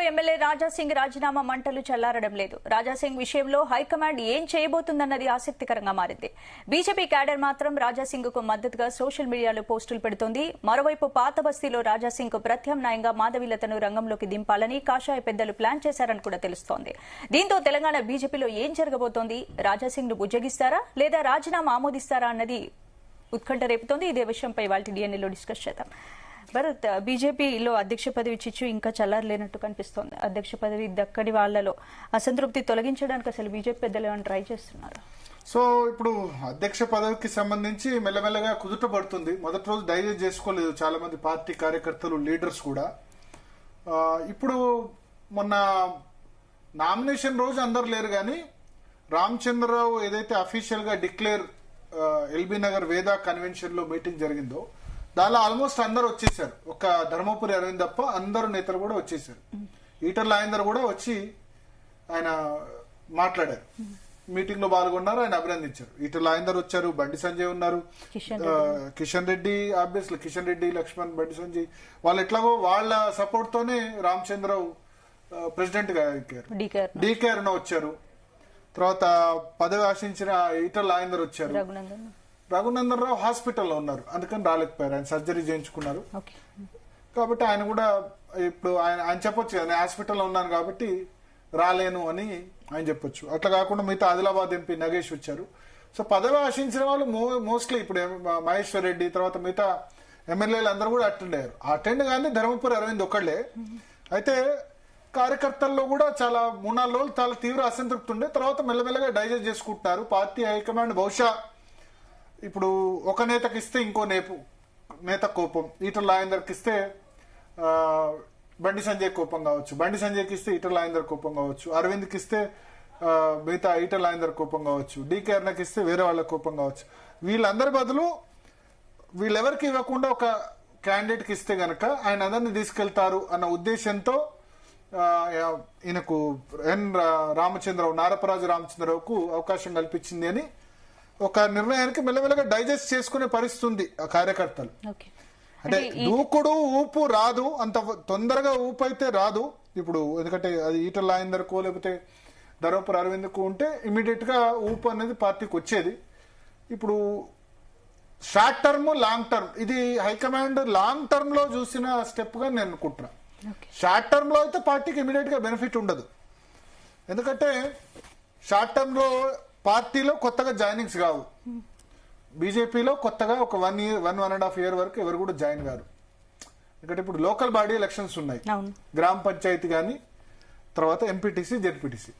MLA Raja Singh రాజీనామా మంటలు చల్లారడం లేదు. రాజాసింగ్ విషయంలో హైకమాండ్ ఏం చేయబోతుందన్నది ఆసక్తికరంగా మారింది. బీజేపీ క్యాడర్ మాత్రం రాజాసింగ్ కు మద్దతుగా సోషల్ మీడియాలో పోస్టులు పెడుతోంది. మరోవైపు పాత బస్తీలో రాజాసింగ్ కు ప్రత్యామ్నాయంగా మాధవీలతను రంగంలోకి దింపాలని కాషాయ పెద్దలు ప్లాన్ చేశారని కూడా తెలుస్తోంది. దీంతో తెలంగాణ బీజేపీలో ఏం జరగబోతోంది? రాజాసింగ్ ను బుజ్జగిస్తారా లేదా రాజీనామా ఆమోదిస్తారా అన్నది ఉత్కంఠ రేపుతోంది. ఇదే విషయంపై వాళ్ళ డిఎన్ఏలో డిస్కస్ చేద్దాం. భరత్, బీజేపీలో అధ్యక్ష పదవి చిచ్చు ఇంకా చల్లారలేనట్టు కనిపిస్తోంది. అధ్యక్ష పదవి దక్కని వాళ్లలో అసంతృప్తి తొలగించడానికి అసలు బీజేపీ పెద్దలు ఏమైనా ట్రై చేస్తున్నారు? సో ఇప్పుడు అధ్యక్ష పదవికి సంబంధించి మెల్లమెల్లగా కుదుట పడుతుంది. మొదటి రోజు డైజెస్ట్ చేసుకోలేదు చాలా మంది పార్టీ కార్యకర్తలు, లీడర్స్ కూడా. ఇప్పుడు మొన్న నామినేషన్ రోజు అందరు లేరు, కానీ రామచంద్రరావు ఏదైతే అఫీషియల్ గా డిక్లేర్ ఎల్బీ నగర్ వేదా కన్వెన్షన్ లో మీటింగ్ జరిగిందో దానిలో ఆల్మోస్ట్ అందరు వచ్చేసారు. ఒక ధర్మపురి అరవింద్ తప్ప అందరు నేతలు కూడా వచ్చేసారు. ఈటర్ల రాజేందర్ కూడా వచ్చి ఆయన మాట్లాడారు, మీటింగ్ లో పాల్గొన్నారు, ఆయన అభినందించారు. ఈటర్ల రాజేందర్ వచ్చారు, బండి సంజయ్ ఉన్నారు, కిషన్ రెడ్డి, ఆబ్వియస్లీ కిషన్ రెడ్డి, లక్ష్మణ్, బండి సంజయ్ వాళ్ళు ఎట్లాగో వాళ్ళ సపోర్ట్ తోనే రామచంద్రరావు ప్రెసిడెంట్ గా ఎక్కారు. డీకే అరుణ వచ్చారు. తర్వాత పదవి ఆశించిన ఈటర్ల రాజేందర్ వచ్చారు. రఘునందన్ రావు హాస్పిటల్లో ఉన్నారు, అందుకని రాలేకపోయారు. ఆయన సర్జరీ చేయించుకున్నారు కాబట్టి ఆయన కూడా ఇప్పుడు ఆయన చెప్పొచ్చు, నేను హాస్పిటల్లో ఉన్నాను కాబట్టి రాలేను అని ఆయన చెప్పొచ్చు. అట్లా కాకుండా మిగతా ఆదిలాబాద్ ఎంపీ నగేష్ వచ్చారు. సో పదవి ఆశించిన వాళ్ళు మోస్ట్లీ ఇప్పుడు మహేశ్వర్ రెడ్డి తర్వాత మిగతా ఎమ్మెల్యేలు అందరూ కూడా అటెండ్ కానీ ధర్మపురి అరవింద్ ఒక్కళ్లే. అయితే కార్యకర్తల్లో కూడా చాలా 3-4 రోజులు చాలా తీవ్ర అసంతృప్తి ఉండే. తర్వాత మెల్లమెల్లగా డైజెస్ట్ చేసుకుంటున్నారు. పార్టీ హైకమాండ్ బహుశా ఇప్పుడు ఒక నేతకి ఇస్తే ఇంకో నేత కోపం, ఈటల రాజేందర్కి ఇస్తే బండి సంజయ్ కోపం కావచ్చు, బండి సంజయ్కి ఇస్తే ఈటల రాజేందర్ కోపం కావచ్చు, అరవింద్కి ఇస్తే మిగతా ఈటల రాజేందర్ కోపం కావచ్చు, డీకే అరుణకి ఇస్తే వేరే వాళ్ళ కోపం కావచ్చు. వీళ్ళందరి బదులు వీళ్ళెవరికి ఇవ్వకుండా ఒక క్యాండిడేట్కి ఇస్తే గనక ఆయన అందరినీ తీసుకెళ్తారు అన్న ఉద్దేశంతో ఈయనకు నారపరాజు రామచంద్రరావుకు అవకాశం కల్పించింది అని ఒక నిర్ణయానికి మెల్లమెల్లగా డైజెస్ట్ చేసుకునే పరిస్థితి ఆ కార్యకర్తలు. అంటే దూకుడు ఊపు రాదు, అంత తొందరగా ఊపు అయితే రాదు ఇప్పుడు. ఎందుకంటే అది ఈటల రాజేందర్కో లేకపోతే ధర్మపురి అరవింద్కు ఉంటే ఇమీడియట్ గా ఊపు అనేది పార్టీకి వచ్చేది. ఇప్పుడు షార్ట్ టర్మ్, లాంగ్ టర్మ్, ఇది హైకమాండ్ లాంగ్ టర్మ్ లో చూసిన స్టెప్ గా నేను అనుకుంటున్నా. షార్ట్ టర్మ్ లో అయితే పార్టీకి ఇమీడియట్ గా బెనిఫిట్ ఉండదు. ఎందుకంటే షార్ట్ టర్మ్ లో పార్టీలో కొత్తగా జాయినింగ్స్ కావు. బీజేపీలో కొత్తగా ఒక 1.5 year వరకు ఎవరు కూడా జాయిన్ కారు. ఎందుకంటే ఇప్పుడు లోకల్ బాడీ ఎలక్షన్స్ ఉన్నాయి, గ్రామ పంచాయతీ కానీ తర్వాత MPTC, ZPTC.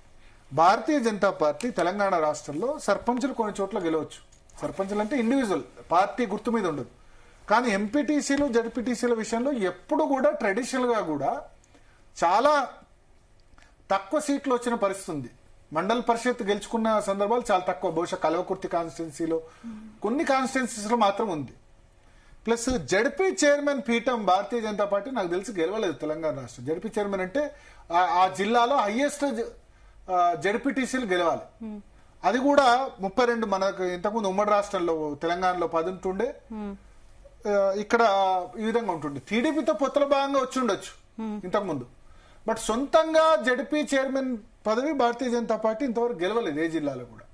Bharatiya Janata party Telangana రాష్ట్రంలో సర్పంచులు కొన్ని చోట్ల గెలవచ్చు. సర్పంచులు అంటే ఇండివిజువల్, పార్టీ గుర్తు మీద ఉండదు. కానీ ఎంపీటీసీలు, జెడ్పీటీసీల విషయంలో ఎప్పుడు కూడా ట్రెడిషనల్ గా కూడా చాలా తక్కువ సీట్లు వచ్చిన పరిస్థితి ఉంది. మండల పరిషత్ గెలుచుకున్న సందర్భాలు చాలా తక్కువ. బహుశా కల్వకుర్తి కాన్స్టిట్యున్సీలో కొన్ని కాన్స్టిట్యున్సీస్ లో మాత్రం ఉంది. ప్లస్ జడ్పీ చైర్మన్ పీఠం భారతీయ జనతా పార్టీ నాకు తెలిసి గెలవలేదు తెలంగాణ రాష్ట్రం. జడ్పీ చైర్మన్ అంటే ఆ జిల్లాలో హైయెస్ట్ జడ్పీటీసీలు గెలవాలి. అది కూడా 32. మనకు ఇంతకుముందు ఉమ్మడి రాష్ట్రంలో తెలంగాణలో 10 ఉంటుండే, ఇక్కడ ఈ విధంగా ఉంటుంది. టీడీపీతో పొత్తుల భాగంగా వచ్చి ఉండొచ్చు ఇంతకుముందు, బట్ సొంతంగా జడ్పీ చైర్మన్ పదవి భారతీయ జనతా పార్టీ ఇంతవరకు గెలవలేదు ఏ జిల్లాలో కూడా.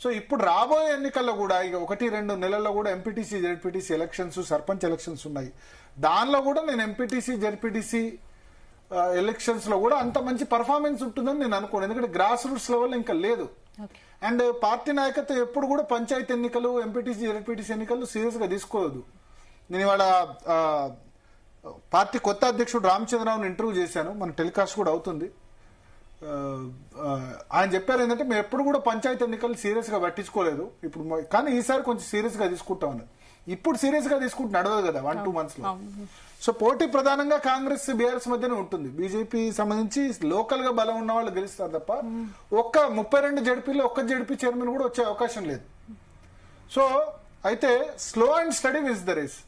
సో ఇప్పుడు రాబోయే ఎన్నికల్లో కూడా ఇక 1-2 నెలల్లో కూడా MPTC, ZPTC elections, sarpanch elections ఉన్నాయి. దానిలో కూడా నేను ఎంపీటీసీ, జెడ్పీటీసీ ఎలక్షన్స్ లో కూడా అంత మంచి పర్ఫార్మెన్స్ ఉంటుందని నేను అనుకోను. ఎందుకంటే గ్రాస్ రూట్స్ లెవెల్ ఇంకా లేదు. అండ్ పార్టీ నాయకత్వం ఎప్పుడు కూడా పంచాయతీ ఎన్నికలు, ఎంపీటీసీ, జెడ్పీటీసీ ఎన్నికలు సీరియస్ గా తీసుకోవద్దు. నేను ఇవాళ పార్టీ కొత్త అధ్యక్షుడు రామచంద్రరావుని ఇంటర్వ్యూ చేశాను, మన టెలికాస్ట్ కూడా అవుతుంది. ఆయన చెప్పారు ఏంటంటే మేము ఎప్పుడు కూడా పంచాయతీ ఎన్నికలు సీరియస్ గా పట్టించుకోలేదు ఇప్పుడు, కానీ ఈసారి కొంచెం సీరియస్ గా తీసుకుంటాం అన్నది. ఇప్పుడు సీరియస్ గా తీసుకుంటే నడవదు కదా 1-2 months లో. సో పోటీ ప్రధానంగా కాంగ్రెస్, బీఆర్ఎస్ మధ్యనే ఉంటుంది. బీజేపీ సంబంధించి లోకల్ గా బలం ఉన్న వాళ్ళు గెలుస్తారు తప్ప 32 జడ్పీలో ఒక్క జడ్పీ చైర్మన్ కూడా వచ్చే అవకాశం లేదు. సో అయితే slow and steady wins the race.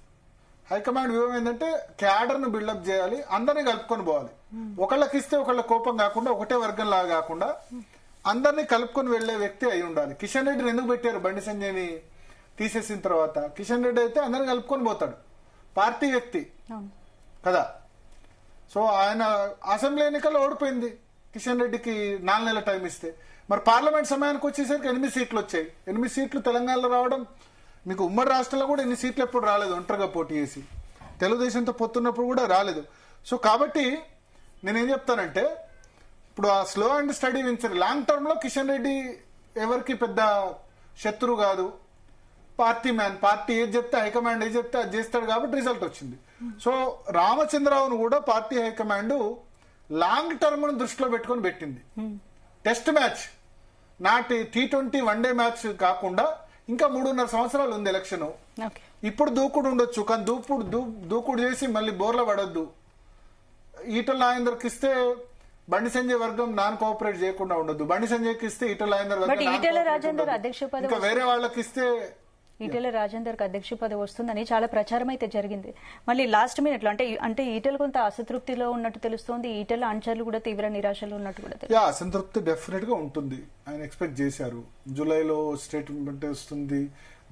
High command వ్యూహం ఏంటంటే క్యాడర్ ను బిల్డప్ చేయాలి, అందరినీ కలుపుకొని పోవాలి. ఒకళ్ళకి ఇస్తే ఒకళ్ళ కోపం కాకుండా, ఒకటే వర్గం లాగా కాకుండా అందరినీ కలుపుకొని వెళ్లే వ్యక్తి అయి ఉండాలి. కిషన్ రెడ్డిని ఎందుకు పెట్టారు బండి సంజయ్ని తీసేసిన తర్వాత? కిషన్ రెడ్డి అయితే అందరిని కలుపుకొని పోతాడు, పార్టీ వ్యక్తి కదా. సో ఆయన అసెంబ్లీ ఎన్నికల్లో ఓడిపోయింది, కిషన్ రెడ్డికి 4 నెలల టైం ఇస్తే. మరి పార్లమెంట్ సమయానికి వచ్చేసరికి 8 సీట్లు వచ్చాయి. 8 సీట్లు తెలంగాణలో రావడం, మీకు ఉమ్మడి రాష్ట్రంలో కూడా 8 సీట్లు ఎప్పుడు రాలేదు ఒంటరిగా పోటీ చేసి, తెలుగుదేశంతో పొత్తున్నప్పుడు కూడా రాలేదు. సో కాబట్టి నేనేం చెప్తానంటే, ఇప్పుడు ఆ slow and study venture long term లో కిషన్ రెడ్డి ఎవరికి పెద్ద శత్రువు కాదు, పార్టీ మ్యాన్, పార్టీ ఏది చెప్తే హైకమాండ్ ఏది చెప్తే అది చేస్తాడు కాబట్టి రిజల్ట్ వచ్చింది. సో రామచంద్రరావును కూడా పార్టీ హైకమాండ్ లాంగ్ టర్మ్ ను దృష్టిలో పెట్టుకొని పెట్టింది. టెస్ట్ మ్యాచ్, నాటి T20 వన్డే మ్యాచ్ కాకుండా ఇంకా 3.5 సంవత్సరాలు ఉంది ఎలక్షన్. ఇప్పుడు దూకుడు ఉండొచ్చు, కానీ దూకుడు చేసి మళ్ళీ బోర్ల పడొద్దు. ఈటల రాజేందర్కి ఇస్తే బండి సంజయ్ వర్గం నాన్ కోఆపరేట్ చేయకుండా ఉండొద్దు. బండి సంజయ్కి ఇస్తే ఈటల రాజేందర్ ఇంకా వేరే వాళ్ళకి ఇస్తే ఈటెల రాజేందర్ కి అధ్యక్ష పదవి వస్తుందని చాలా ప్రచారం అయితే జరిగింది. మళ్ళీ లాస్ట్ మినిట్ లో అంటే ఈటెల కొంత అసంతృప్తిలో ఉన్నట్టు తెలుస్తోంది. ఈటెల అంచర్లు కూడా తీవ్ర నిరాశలో ఉన్నట్టు కూడా తెలుస్తుంది. అసంతృప్తి డెఫినెట్ గా ఉంటుంది. ఆయన ఎక్స్పెక్ట్ చేశారు జూలైలో స్టేట్మెంట్ వస్తుంది,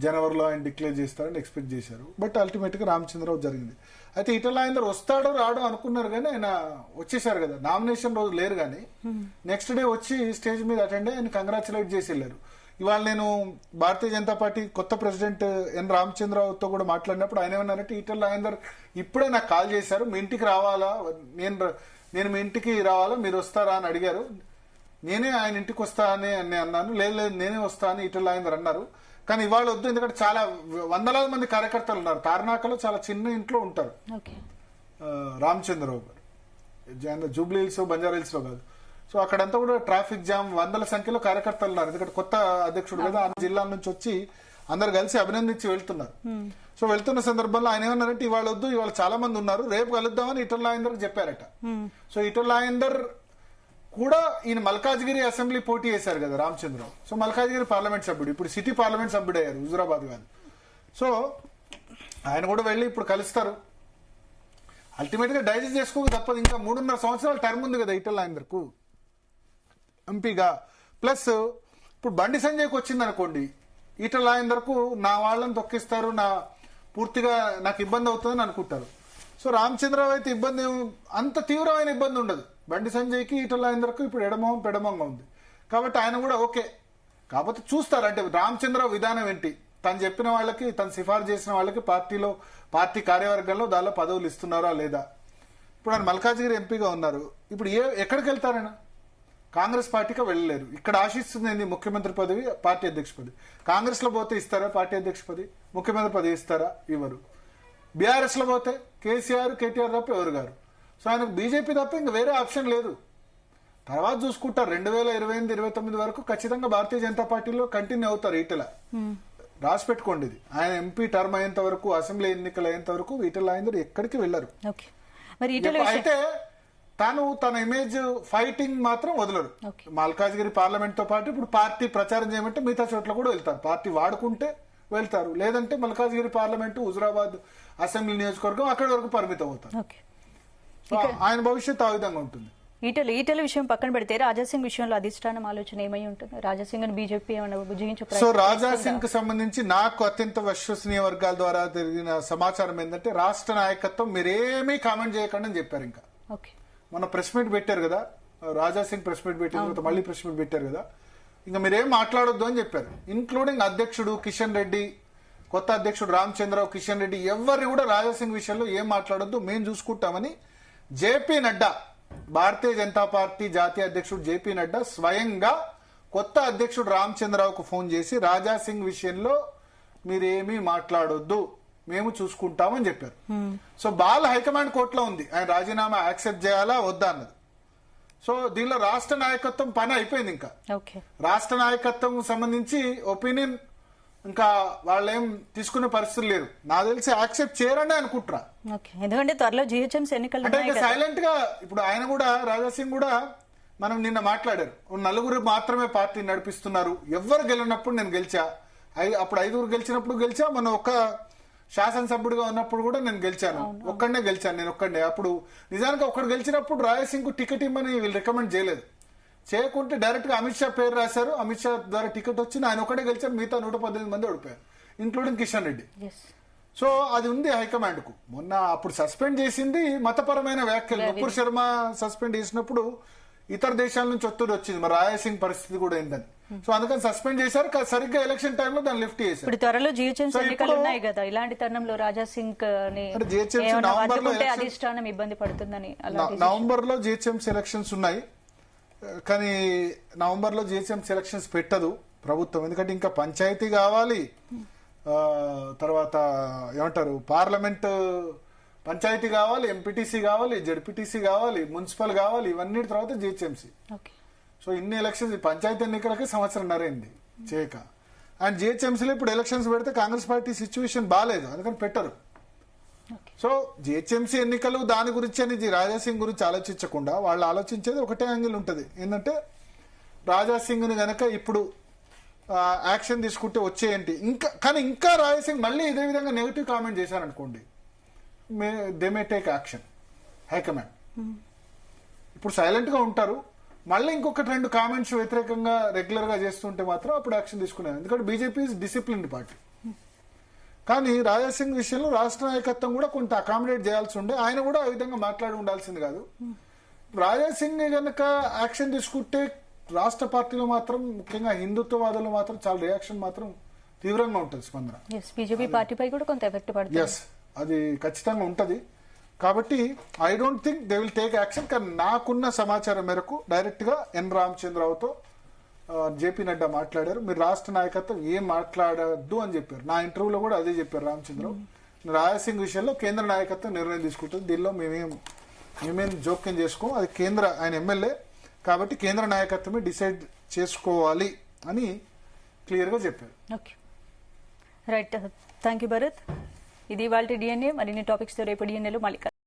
జనవరిలో ఆయన డిక్లేర్ చేస్తారని ఎక్స్పెక్ట్ చేశారు. బట్ అల్టిమేట్ గా రామచంద్రరావు జరిగింది. అయితే ఈటల రాజేందర్ వస్తాడో రాడో అనుకున్నారు, కానీ ఆయన వచ్చేసారు కదా, నామినేషన్ రోజు లేరు, కానీ నెక్స్ట్ డే వచ్చి స్టేజ్ మీద అటెండ్ ఆయన కంగ్రాచులేట్ చేసి వెళ్ళారు. ఇవాళ నేను భారతీయ జనతా పార్టీ కొత్త ప్రెసిడెంట్ ఎన్ రామచంద్రరావుతో కూడా మాట్లాడినప్పుడు ఆయన ఏమన్నారంటే, ఈటల రాజేందర్ ఇప్పుడే నాకు కాల్ చేశారు, మీ ఇంటికి రావాలా, నేను మీ ఇంటికి రావాలా, మీరు వస్తారా అని అడిగారు. నేనే ఆయన ఇంటికి వస్తా అని అన్నాను. లేదు నేనే వస్తా అని ఈటల రాజేందర్ అన్నారు. కానీ ఇవాళ వద్దు, ఎందుకంటే చాలా వందలాది మంది కార్యకర్తలు ఉన్నారు. తార్నాకలో చాలా చిన్న ఇంట్లో ఉంటారు రామచంద్రరావు గారు, జూబ్లీ హిల్స్ బంజారా హిల్స్ లో కాదు. సో అక్కడంతా కూడా ట్రాఫిక్ జామ్, వందల సంఖ్యలో కార్యకర్తలు ఉన్నారు. ఎందుకంటే కొత్త అధ్యక్షుడు కదా, అన్ని జిల్లాల నుంచి వచ్చి అందరు కలిసి అభినందించి వెళ్తున్నారు. సో వెళ్తున్న సందర్భంలో ఆయన ఏమన్నారంటే, ఇవాళ వద్దు, ఇవాళ చాలా మంది ఉన్నారు, రేపు కలుద్దామని ఈటల రాజేందర్ చెప్పారట. సో ఈటల రాజేందర్ కూడా ఈయన మల్కాజ్గిరి అసెంబ్లీ పోటీ చేశారు కదా రామచంద్రరావు. సో మల్కాజ్గిరి పార్లమెంట్ సభ్యుడు, ఇప్పుడు సిటీ పార్లమెంట్ సభ్యుడు అయ్యారు, హుజురాబాద్ కాదు. సో ఆయన కూడా వెళ్ళి ఇప్పుడు కలుస్తారు. అల్టిమేట్ గా డైజెస్ట్ చేసుకోక తప్పదు. ఇంకా 3.5 సంవత్సరాల టర్మ్ ఉంది కదా ఈటల రాజేందర్కు ఎంపీగా. ప్లస్ ఇప్పుడు బండి సంజయ్కి వచ్చింది అనుకోండి, ఈటల రాజేందర్కు నా వాళ్ళని తొక్కిస్తారు, పూర్తిగా నాకు ఇబ్బంది అవుతుందని అనుకుంటారు. సో రామచంద్రరావు అయితే ఇబ్బంది, అంత తీవ్రమైన ఇబ్బంది ఉండదు. బండి సంజయ్కి ఈటల రాజేందర్కు ఇప్పుడు ఎడమొహం పెడమొహంగా ఉంది కాబట్టి ఆయన కూడా ఓకే. కాకపోతే చూస్తారు, అంటే రామచంద్రరావు విధానం ఏంటి, తను చెప్పిన వాళ్ళకి, తను సిఫార్సు చేసిన వాళ్ళకి పార్టీ కార్యవర్గంలో దానిలో పదవులు ఇస్తున్నారా లేదా. ఇప్పుడు ఆయన మల్కాజ్గిరి ఎంపీగా ఉన్నారు. ఇప్పుడు ఎక్కడికి వెళ్తారైనా? కాంగ్రెస్ పార్టీకి వెళ్ళలేరు. ఇక్కడ ఆశిస్తుంది ముఖ్యమంత్రి పదవి, పార్టీ అధ్యక్ష పదవి. కాంగ్రెస్ లో పోతే ఇస్తారా పార్టీ అధ్యక్ష పదవి, ముఖ్యమంత్రి పదవి ఇస్తారా? ఇవ్వరు. బీఆర్ఎస్ లో పోతే కేసీఆర్ కేటీఆర్ తప్ప ఎవరు గారు. సో ఆయనకు బీజేపీ తప్ప ఇంకా వేరే ఆప్షన్ లేదు. తర్వాత చూసుకుంటారు 2028-29 వరకు ఖచ్చితంగా భారతీయ జనతా పార్టీలో కంటిన్యూ అవుతారు ఈటల. రాసి పెట్టుకోండి, ఇది ఆయన ఎంపీ టర్మ్ అయ్యేంత వరకు, అసెంబ్లీ ఎన్నికలు అయ్యేంత వరకు ఈటల రాజేందర్ ఎక్కడికి వెళ్లరు. అయితే తన ఇమేజ్ ఫైటింగ్ మాత్రం వదలరు. మల్కాజ్గిరి పార్లమెంట్ తో పాటు ఇప్పుడు పార్టీ ప్రచారం చేయమంటే మిగతా చోట్ల కూడా వెళ్తారు. పార్టీ వాడుకుంటే వెళ్తారు, లేదంటే మల్కాజ్గిరి పార్లమెంటు, హుజురాబాద్ అసెంబ్లీ నియోజకవర్గం అక్కడి వరకు పరిమితం అవుతారు. ఆయన భవిష్యత్తు ఆ విధంగా ఉంటుంది. ఈటల విషయం పక్కన పెడితే రాజాసింగ్ విషయంలో అధిష్టానం ఆలోచన ఏమై ఉంటుంది? రాజాసింగ్ బీజేపీ సో రాజాసింగ్ కి సంబంధించి నాకు అత్యంత విశ్వసనీయ వర్గాల ద్వారా జరిగిన సమాచారం ఏంటంటే, రాష్ట్ర నాయకత్వం మీరేమీ కామెంట్ చేయకండి అని చెప్పారు. ఇంకా మన ప్రెస్ మీట్ పెట్టారు కదా, రాజాసింగ్ ప్రెస్ మీట్ పెట్టిన తర్వాత మళ్ళీ ప్రెస్ మీట్ పెట్టారు కదా, ఇంకా మీరేం మాట్లాడొద్దు అని చెప్పారు. ఇన్క్లూడింగ్ అధ్యక్షుడు కిషన్ రెడ్డి, కొత్త అధ్యక్షుడు రామచంద్రరావు, కిషన్ రెడ్డి, ఎవరిని కూడా రాజాసింగ్ విషయంలో ఏం మాట్లాడొద్దు, మేము చూసుకుంటామని జేపీ నడ్డా, భారతీయ జనతా పార్టీ జాతీయ అధ్యక్షుడు జేపీ నడ్డా స్వయంగా కొత్త అధ్యక్షుడు రామచంద్రరావుకు ఫోన్ చేసి రాజాసింగ్ విషయంలో మీరేమీ మాట్లాడొద్దు, మేము చూసుకుంటామని చెప్పారు. సో బాల్ హైకమాండ్ కోర్టులో ఉంది, ఆయన రాజీనామా యాక్సెప్ట్ చేయాలా వద్దా అన్నది. సో దీనిలో రాష్ట్ర నాయకత్వం పని అయిపోయింది. ఇంకా రాష్ట్ర నాయకత్వం సంబంధించి ఒపీనియన్ ఇంకా వాళ్ళేం తీసుకునే పరిస్థితులు లేరు. నాకు తెలిసి యాక్సెప్ట్ చేయరని అనుకుంటారా, ఎందుకంటే త్వరలో జీహెచ్ఎంసీ ఎన్నికలు అంటే సైలెంట్ గా. ఇప్పుడు ఆయన కూడా, రాజాసింగ్ కూడా మనం నిన్న మాట్లాడారు, 4 మాత్రమే పార్టీ నడిపిస్తున్నారు, ఎవరు గెలినప్పుడు నేను గెలిచా, అప్పుడు 5 గెలిచినప్పుడు గెలిచా, మనం ఒక్క శాసనసభ్యుడిగా ఉన్నప్పుడు కూడా నేను గెలిచాను, ఒక్కడనే గెలిచాను, నేను ఒక్కడే. అప్పుడు నిజానికి ఒక్కడు గెలిచినప్పుడు రాజాసింగ్ కు టికెట్ ఇమ్మని వీళ్ళు రికమెండ్ చేయలేదు, చేయకుంటే డైరెక్ట్ గా అమిత్ షా పేరు రాశారు, అమిత్ షా ద్వారా టికెట్ వచ్చింది, ఆయన ఒకటే గెలిచారు, మిగతా 118 మంది ఓడిపోయారు, ఇంక్లూడింగ్ కిషన్ రెడ్డి. సో అది ఉంది హైకమాండ్ కు. మొన్న అప్పుడు సస్పెండ్ చేసింది మతపరమైన వ్యాఖ్యలు. నుపూర్ శర్మ సస్పెండ్ చేసినప్పుడు ఇతర దేశాల నుంచి ఒత్తిడి వచ్చింది, మరి రాజాసింగ్ పరిస్థితి కూడా ఏందని. సో అందుకని సస్పెండ్ చేశారు. సరిగ్గా ఎలక్షన్ టైంలో దాన్ని లిఫ్ట్ చేశారు. ఇప్పుడు త్వరలో జిహెచ్ఎంసీ ఎన్నికలు ఉన్నాయి కదా, ఇలాంటి తరుణంలో రాజాసింగ్ అధిష్టానం ఇబ్బంది పడుతుందని. నవంబర్ లో జిహెచ్ఎంసీ ఎలక్షన్స్ ఉన్నాయి, కానీ నవంబర్ లో జిహెచ్ఎంసీ ఎలక్షన్స్ పెట్టదు ప్రభుత్వం. ఎందుకంటే ఇంకా పంచాయతీ కావాలి, తర్వాత ఏమంటారు పార్లమెంట్ పంచాయతీ కావాలి, ఎంపీటీసీ కావాలి, జడ్పీటీసీ కావాలి, మున్సిపల్ కావాలి, ఇవన్నీ తర్వాత జిహెచ్ఎంసీ. సో ఇన్ని ఎలక్షన్స్ పంచాయతీ ఎన్నికలకి సంవత్సరంన్నర అయింది చేయక. అండ్ జిహెచ్ఎంసీలో ఇప్పుడు ఎలక్షన్స్ పెడితే కాంగ్రెస్ పార్టీ సిచ్యువేషన్ బాగాలేదు, అందుకని పెట్టరు. సో జిహెచ్ఎంసీ ఎన్నికలు దాని గురించి అని రాజాసింగ్ గురించి ఆలోచించకుండా వాళ్ళు ఆలోచించేది ఒకటే యాంగిల్ ఉంటుంది, ఏంటంటే రాజాసింగ్ ని గనక ఇప్పుడు యాక్షన్ తీసుకుంటే వచ్చేయండి. ఇంకా రాజాసింగ్ మళ్ళీ ఇదే విధంగా నెగిటివ్ కామెంట్ చేశారనుకోండి, they may take action high command. ఇప్పుడు సైలెంట్ గా ఉంటారు, మళ్ళీ ఇంకొక 2 కామెంట్స్ వ్యతిరేకంగా రెగ్యులర్ గా చేస్తుంటే మాత్రం అప్పుడు యాక్షన్ తీసుకునేది. ఎందుకంటే బీజేపీ డిసిప్లిన్డ్ పార్టీ. కానీ రాజాసింగ్ విషయంలో రాష్ట్ర నాయకత్వం కూడా కొంత అకామిడేట్ చేయాల్సి ఉండే, ఆయన కూడా ఆ విధంగా మాట్లాడి ఉండాల్సింది కాదు. రాజాసింగ్ గనక యాక్షన్ తీసుకుంటే రాష్ట్ర పార్టీలో మాత్రం, ముఖ్యంగా హిందుత్వవాదులు మాత్రం చాలా రియాక్షన్ మాత్రం తీవ్రంగా ఉంటుంది, స్పందన. బీజేపీ పార్టీపై కూడా కొంత ఎఫెక్ట్ పడుతుంది. ఎస్, అది ఖచ్చితంగా ఉంటది. కాబట్టి I don't think they will take action. కానీ నాకున్న సమాచారం మేరకు డైరెక్ట్ గా ఎన్ రామచంద్రరావుతో జేపీ నడ్డా మాట్లాడారు. మీరు రాష్ట్ర నాయకత్వం ఏం మాట్లాడద్దు అని చెప్పారు. నా ఇంటర్వ్యూలో కూడా అదే చెప్పారు రామచంద్రరావు. రాజాసింగ్ విషయంలో కేంద్ర నాయకత్వం నిర్ణయం తీసుకుంటుంది, దీనిలో మేమేం జోక్యం చేసుకోం, అది ఆయన ఎమ్మెల్యే కాబట్టి కేంద్ర నాయకత్వమే డిసైడ్ చేసుకోవాలి అని క్లియర్ గా చెప్పారు. Okay, right, thank you Bharat. ఇది వాళ్ళ డిఎన్ఏ. మరిన్ని టాపిక్స్ తో రేపు డిఎన్ఏలో మళ్ళీ